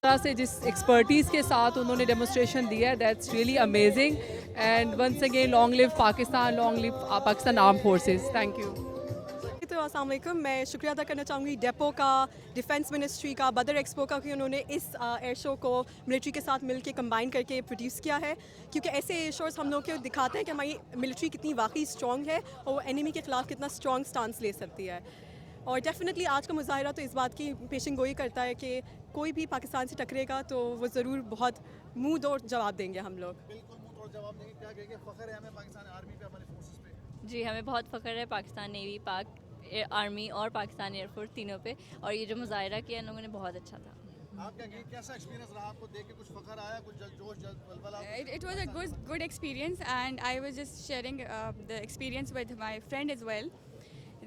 तरह से जिस एक्सपर्टीज़ के साथ उन्होंने डेमोस्ट्रेशन दिया है, that's really amazing and once again long live Pakistan, long live Pakistan arm forces. Thank you. तो अस्सलाम वालेकुम, मैं शुक्रिया अदा करना चाहूँगी डेपो का, डिफेंस मिनिस्ट्री का, बदर एक्सपो का कि उन्होंने इस एयर शो को मिलिट्री के साथ मिलकर कंबाइन करके प्रोड्यूस किया है, क्योंकि ऐसे एयर शोज़ हम लोग को दिखाते हैं कि हमारी मिलिट्री कितनी वाकई स्ट्रॉन्ग है और वो एनिमी के ख़िलाफ़ कितना स्ट्रॉन्ग स्टांस ले सकती है। और डेफिनेटली आज का मुजाहरा तो इस बात की पेशन गोई करता है कि कोई भी पाकिस्तान से टकरेगा तो वो ज़रूर बहुत मुँह तोड़ जवाब देंगे हम लोग। बिल्कुल मुंह तोड़ जवाब देंगे। क्या कहेंगे, फ़ख्र है हमें पाकिस्तान आर्मी पे, हमारी फोर्सेस पे? जी, हमें बहुत फ़ख्र है पाकिस्तान नेवी, पाक आर्मी और पाकिस्तान एयरफोर्स तीनों पे। और ये जो मुजाहरा किया इन लोगों ने बहुत अच्छा था। आप क्या कहेंगे, कैसा एक्सपीरियंस रहा आपको देख के? कुछ फ़ख्र आया, कुछ जोश बलबला? It was a good experience, and I was just sharing the experience with my friend as well.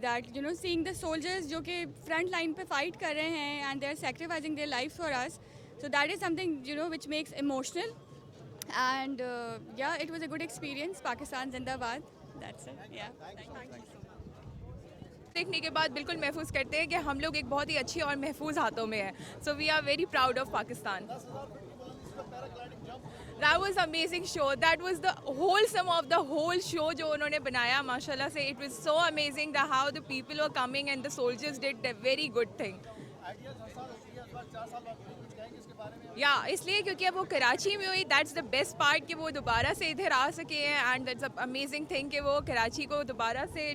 That seeing the soldiers जो कि front line पे fight कर रहे हैं and they are sacrificing their lives for us, so that is something which makes emotional, and yeah, it was a good experience. Pakistan Zindabad. That's it. Yeah. Thank you. देखने के बाद बिल्कुल महफूज करते हैं कि हम लोग एक बहुत ही अच्छी और महफूज हाथों में हैं। So we are very proud of Pakistan. That was amazing show, that was the whole sum of the whole show जो उन्होंने बनाया माशाल्लाह से। It was so amazing the how the people were coming and the soldiers did a very good thing. या इसलिए क्योंकि अब वो कराची में हुई, दैट्स द बेस्ट पार्ट कि वो दोबारा से इधर आ सके हैं, and that's a amazing thing कि वो कराची को दोबारा से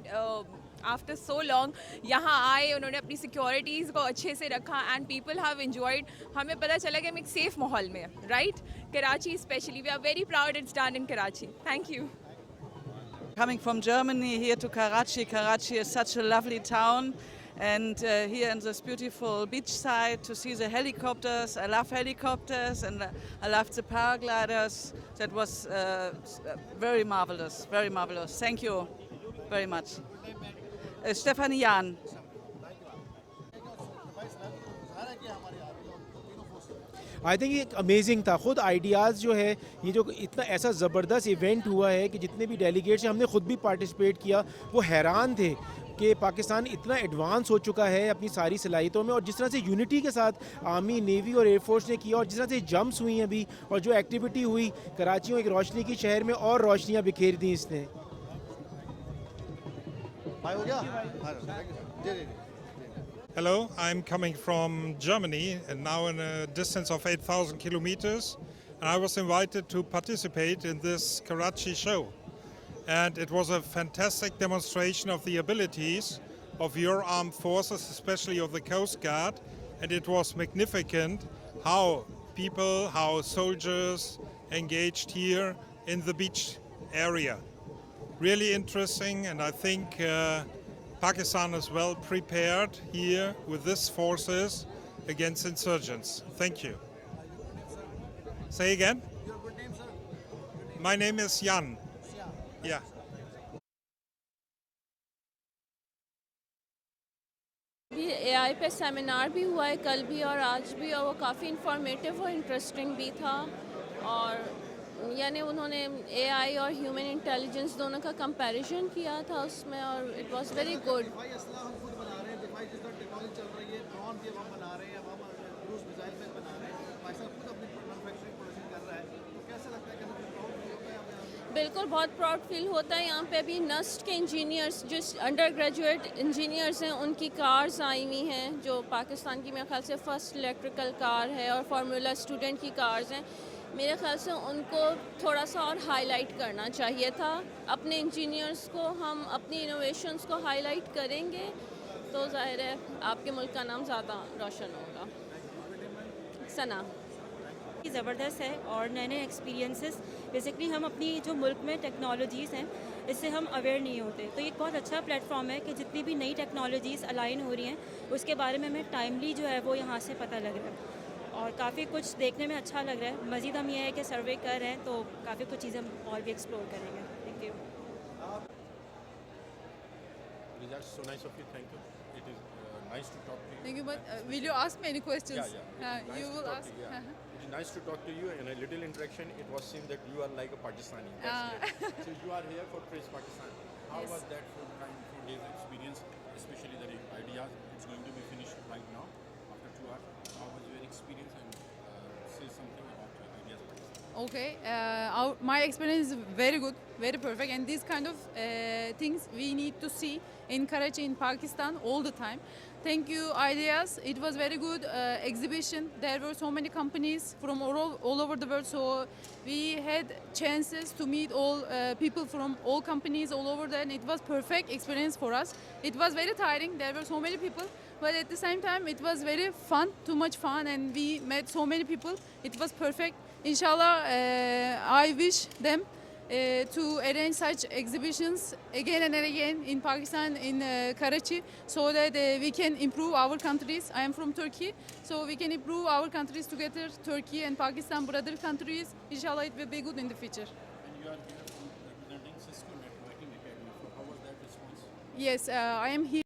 आफ्टर सो लॉन्ग यहाँ आए, उन्होंने अपनी सिक्योरिटीज़ को अच्छे से रखा एंड पीपल हैव एंजॉयड। हमें पता चला कि हम एक सेफ माहौल में हैं, right? Karachi specially, we are very proud it's done in Karachi. Thank you. Coming from Germany here to Karachi. Karachi is such a lovely town, and here in this beautiful beachside to see the helicopters. I love helicopters, and I love the paragliders. That was very marvelous, very marvelous. Thank you very much. Stephanie Jan. I think ये amazing था। ख़ुद ideas जो है, ये जो इतना ऐसा ज़बरदस्त इवेंट हुआ है कि जितने भी डेलीगेट्स हैं, हमने ख़ुद भी पार्टिसिपेट किया, वो हैरान थे कि पाकिस्तान इतना एडवांस हो चुका है अपनी सारी सलाहियतों में, और जिस तरह से यूनिटी के साथ आर्मी, नेवी और एयरफोर्स ने किया, और जिस तरह से जंप्स हुई अभी और जो एक्टिविटी हुई कराची में, एक रोशनी की शहर में और रोशनियाँ बिखेर दी इसने। Hello, I'm coming from Germany and now in a distance of 8,000 kilometers, and I was invited to participate in this Karachi show. And it was a fantastic demonstration of the abilities of your armed forces, especially of the Coast Guard, and it was magnificent how soldiers engaged here in the beach area. Really interesting, and I think Pakistan is well prepared here with these forces against insurgents. Thank you. Say again? Your good name, sir? My name is Jan. Yeah. AI पे seminar भी हुआ है कल भी और आज भी, और वो काफ़ी इंफॉर्मेटिव और इंटरेस्टिंग भी था। और यानी उन्होंने AI और ह्यूमन इंटेलिजेंस दोनों का कंपैरिजन किया था उसमें, और इट वाज वेरी गुड। दिफाई असला हम खुद बना रहे हैं, दिफाई जिस तरह टेक्नोलॉजी चल रही है, ड्रोन भी हम बना रहे हैं, अब हम क्रूज मिसाइल पे बना रहे हैं, पाकिस्तान खुद अपनी मैन्युफैक्चरिंग प्रोडक्शन कर रहा है। तो कैसा लगता है कि हमें प्राउड फील होता है हमें? बिल्कुल बहुत प्राउड फील होता है। यहाँ पे अभी नस्ट के इंजीनियर्स, जो अंडर ग्रेजुएट इंजीनियर्स हैं, उनकी कार्स आई हुई हैं, जो पाकिस्तान की मेरे ख्याल से फ़र्स्ट इलेक्ट्रिकल कार है, और फार्मूला स्टूडेंट की कार्स हैं। मेरे ख्याल से उनको थोड़ा सा और हाईलाइट करना चाहिए था। अपने इंजीनियर्स को, हम अपनी इनोवेशंस को हाईलाइट करेंगे तो ज़ाहिर है आपके मुल्क का नाम ज़्यादा रोशन होगा। सना ज़बरदस्त है और नए नए एक्सपीरियंसेस। बेसिकली हम अपनी जो मुल्क में टेक्नोलॉजीज़ हैं, इससे हम अवेयर नहीं होते, तो ये एक बहुत अच्छा प्लेटफॉर्म है कि जितनी भी नई टेक्नोलॉजीज़ अलाइन हो रही हैं उसके बारे में हमें टाइमली जो है वो यहाँ से पता लग रहा है, और काफ़ी कुछ देखने में अच्छा लग रहा है। मज़ीद हम ये है कि सर्वे कर रहे हैं, तो काफ़ी कुछ चीज़ें हम और भी एक्सप्लोर करेंगे। Thank you. Results so nice of you. Thank you. It is nice to talk to you. Thank you. But will you ask me any questions? Yeah. You will ask. It is nice to talk to you. In a little interaction, it was seen that you are like a Pakistani. That's great. So you are here for Praise Pakistan. How was that for 4 days experience, especially the ideas? It's going to be finished right now after 2 hours. How was your experience and Okay, my experience is very good, very perfect, and these kind of things we need to see in Karachi, in Pakistan, all the time. Thank you, Ideas. It was very good exhibition. There were so many companies from all over the world, so we had chances to meet all people from all companies all over there, and it was perfect experience for us. It was very tiring. There were so many people, but at the same time, it was very fun, too much fun, and we met so many people. It was perfect. Inshallah, I wish them to arrange such exhibitions again and again in Pakistan, in Karachi, so that we can improve our countries. I am from Turkey, so we can improve our countries together, Turkey and Pakistan, brother countries. Inshallah, it will be good in the future. And you are here representing Cisco Networking Academy. So how was that response? Yes, I am here.